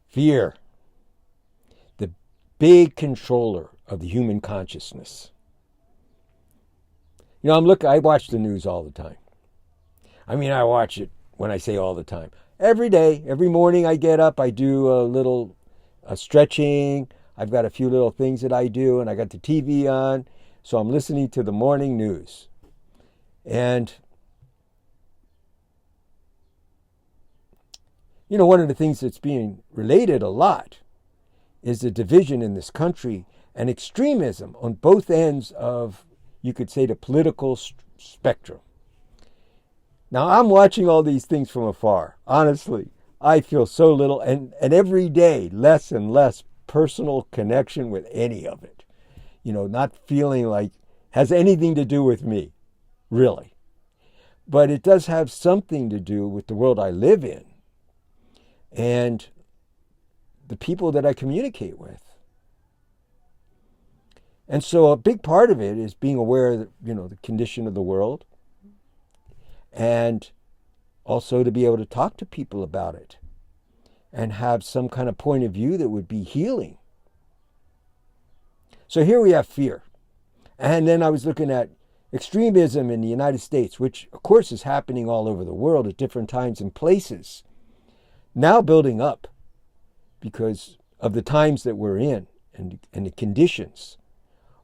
Fear, the big controller of the human consciousness. I watch the news all the time. I watch it when I say all the time. Every day, every morning I get up, I do a little stretching. I've got a few little things that I do, and I got the TV on, so I'm listening to the morning news. And, one of the things that's being related a lot is the division in this country and extremism on both ends of, you could say, the political spectrum. Now, I'm watching all these things from afar. Honestly, I feel so little, and every day, less and less personal connection with any of it. Not feeling like has anything to do with me, really. But it does have something to do with the world I live in and the people that I communicate with. And so a big part of it is being aware of the condition of the world, and also to be able to talk to people about it and have some kind of point of view that would be healing. So here we have fear. And then I was looking at extremism in the United States, which of course is happening all over the world at different times and places, now building up because of the times that we're in, and the conditions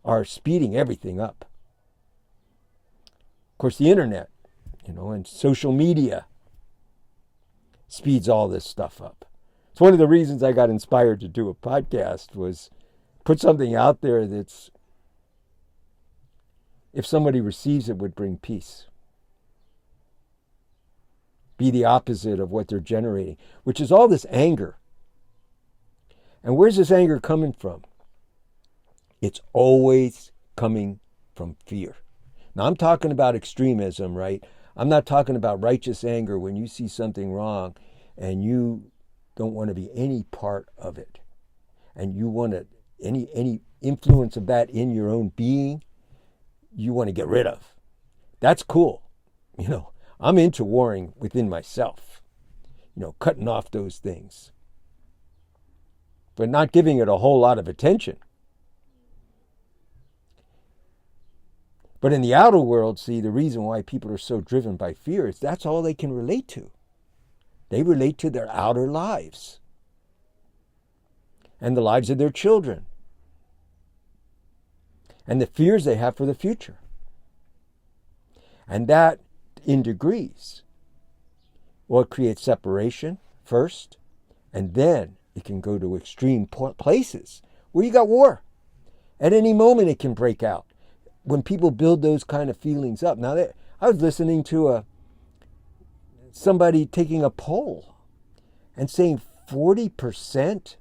are speeding everything up. Of course, the internet, and social media speeds all this stuff up. It's one of the reasons I got inspired to do a podcast, was put something out there that's, if somebody receives it, would bring peace. Be the opposite of what they're generating, which is all this anger. And where's this anger coming from? It's always coming from fear. Now, I'm talking about extremism, right? I'm not talking about righteous anger when you see something wrong and you don't want to be any part of it. And you want to, any influence of that in your own being, you want to get rid of. That's cool. I'm into warring within myself, cutting off those things, but not giving it a whole lot of attention. But in the outer world, see, the reason why people are so driven by fear is that's all they can relate to. They relate to their outer lives and the lives of their children and the fears they have for the future. And that, in degrees, it creates separation first, and then it can go to extreme places where you got war. At any moment it can break out. When people build those kind of feelings up. Now, I was listening to somebody taking a poll and saying 40%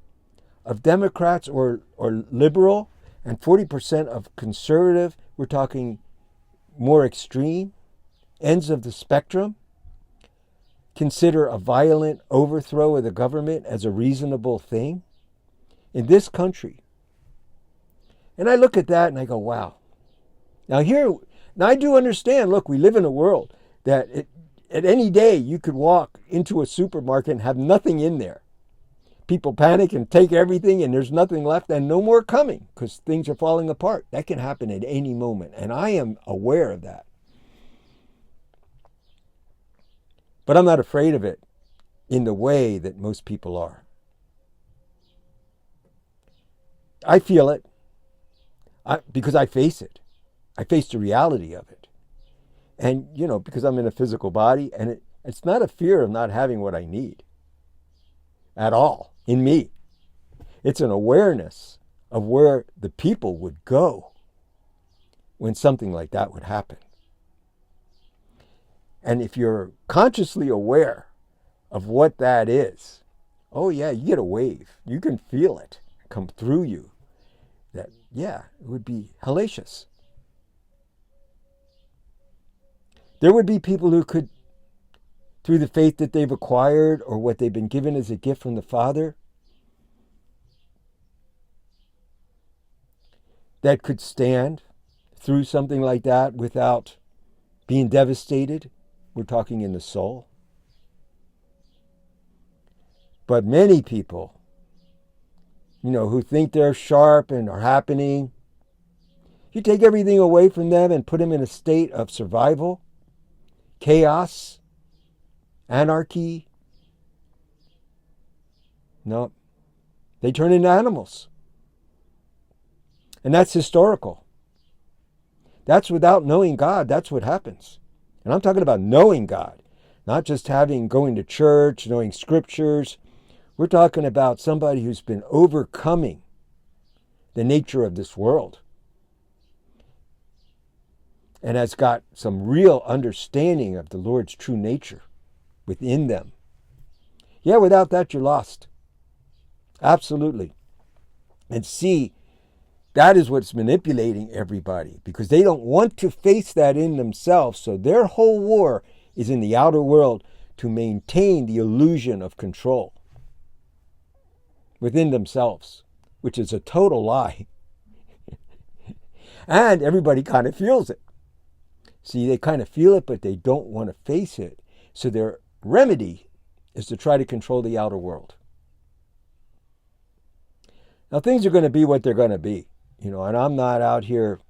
of Democrats or liberal and 40% of conservative, we're talking more extreme ends of the spectrum, consider a violent overthrow of the government as a reasonable thing in this country. And I look at that and I go, wow. Now I do understand, look, we live in a world that at any day you could walk into a supermarket and have nothing in there. People panic and take everything and there's nothing left and no more coming because things are falling apart. That can happen at any moment, and I am aware of that. But I'm not afraid of it in the way that most people are. I feel it because I face it. I face the reality of it. And, because I'm in a physical body, and it's not a fear of not having what I need at all in me. It's an awareness of where the people would go when something like that would happen. And if you're consciously aware of what that is, oh yeah, you get a wave. You can feel it come through you. That, yeah, it would be hellacious. There would be people who could, through the faith that they've acquired or what they've been given as a gift from the Father, that could stand through something like that without being devastated. We're talking in the soul. But many people who think they're sharp and are happening. You take everything away from them and put them in a state of survival, chaos, anarchy. No, they turn into animals. And that's historical. That's without knowing God. That's what happens. And I'm talking about knowing God, not just going to church, knowing scriptures. We're talking about somebody who's been overcoming the nature of this world and has got some real understanding of the Lord's true nature within them. Yeah, without that, you're lost. Absolutely. And see, that is what's manipulating everybody, because they don't want to face that in themselves. So their whole war is in the outer world to maintain the illusion of control within themselves, which is a total lie. And everybody kind of feels it. See, they kind of feel it, but they don't want to face it. So their remedy is to try to control the outer world. Now, things are going to be what they're going to be, and I'm not out here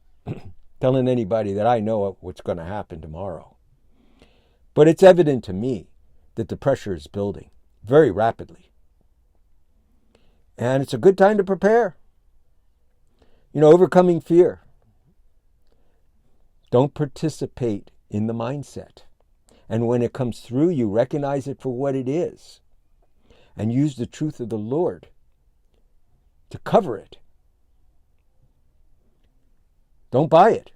telling anybody that I know what's going to happen tomorrow. But it's evident to me that the pressure is building very rapidly. And it's a good time to prepare. Overcoming fear. Don't participate in the mindset. And when it comes through, you recognize it for what it is. And use the truth of the Lord to cover it. Don't buy it.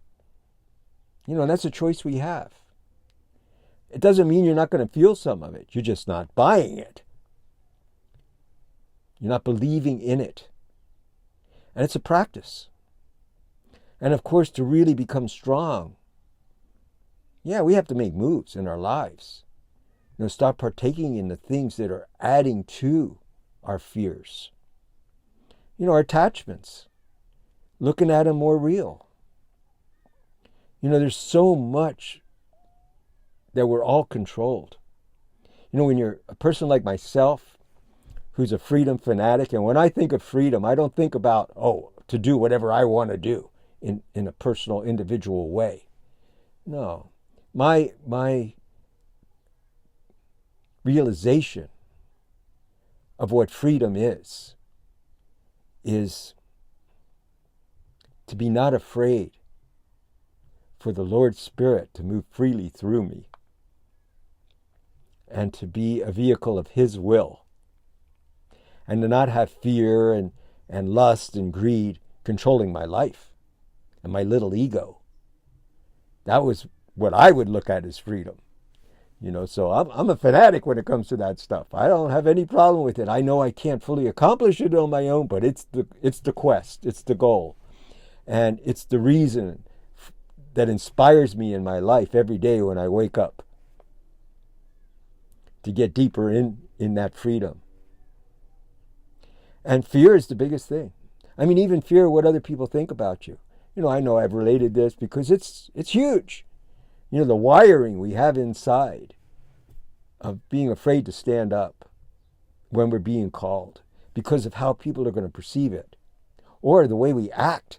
That's a choice we have. It doesn't mean you're not going to feel some of it. You're just not buying it. You're not believing in it. And it's a practice. And of course, to really become strong, we have to make moves in our lives. Stop partaking in the things that are adding to our fears. Our attachments, looking at them more real. There's so much that we're all controlled. When you're a person like myself, who's a freedom fanatic, and when I think of freedom, I don't think about, to do whatever I want to do in a personal, individual way. No. My realization of what freedom is to be not afraid for the Lord's Spirit to move freely through me and to be a vehicle of His will, and to not have fear and lust and greed controlling my life and my little ego. That was what I would look at as freedom. So I'm a fanatic when it comes to that stuff. I don't have any problem with it. I know I can't fully accomplish it on my own, but it's the quest, it's the goal. And it's the reason that inspires me in my life every day when I wake up to get deeper in that freedom. And fear is the biggest thing. Even fear of what other people think about you. I know I've related this because it's huge. The wiring we have inside of being afraid to stand up when we're being called because of how people are going to perceive it, or the way we act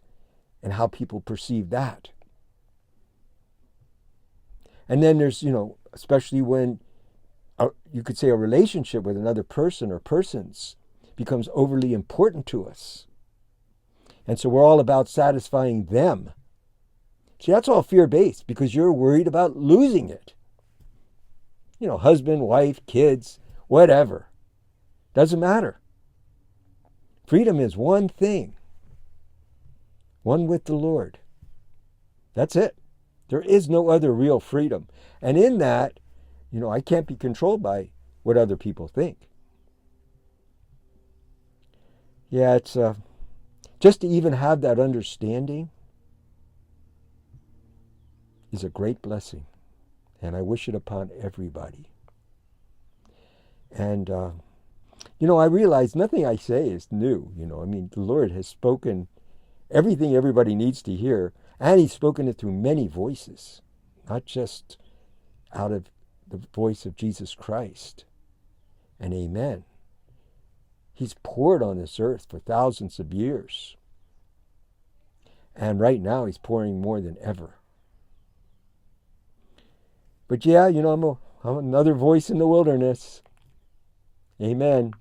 and how people perceive that. And then there's, especially when you could say a relationship with another person or persons becomes overly important to us. And so we're all about satisfying them. See, that's all fear-based because you're worried about losing it. Husband, wife, kids, whatever. Doesn't matter. Freedom is one thing. One with the Lord. That's it. There is no other real freedom. And in that, I can't be controlled by what other people think. Yeah, it's just to even have that understanding is a great blessing. And I wish it upon everybody. And, I realize nothing I say is new. The Lord has spoken everything everybody needs to hear. And He's spoken it through many voices. Not just out of the voice of Jesus Christ. And amen. He's poured on this earth for thousands of years. And right now he's pouring more than ever. But yeah, I'm another voice in the wilderness. Amen.